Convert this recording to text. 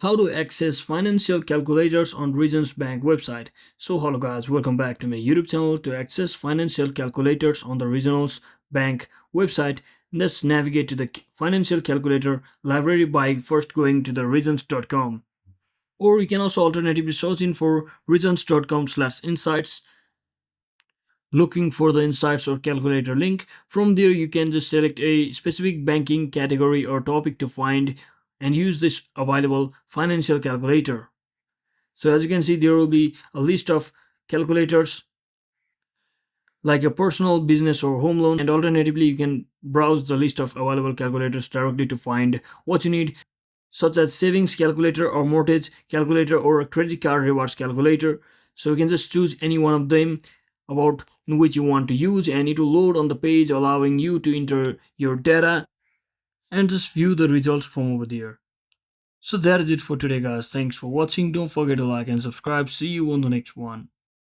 How to access financial calculators on Regions Bank website. So hello guys, welcome back to my YouTube channel. To access financial calculators on the Regionals Bank website, let's navigate to the financial calculator library by first going to the regions.com. Or you can also alternatively search in for regions.com/insights, looking for the insights or calculator link. From there you can just select a specific banking category or topic to find and use this available financial calculator. So as you can see, there will be a list of calculators like a personal, business, or home loan, and alternatively you can browse the list of available calculators directly to find what you need, such as savings calculator or mortgage calculator or a credit card rewards calculator. So you can just choose any one of them about in which you want to use, and it will load on the page allowing you to enter your data and just view the results from over there. So that is it for today guys. Thanks for watching. Don't forget to like and subscribe. See you on the next one.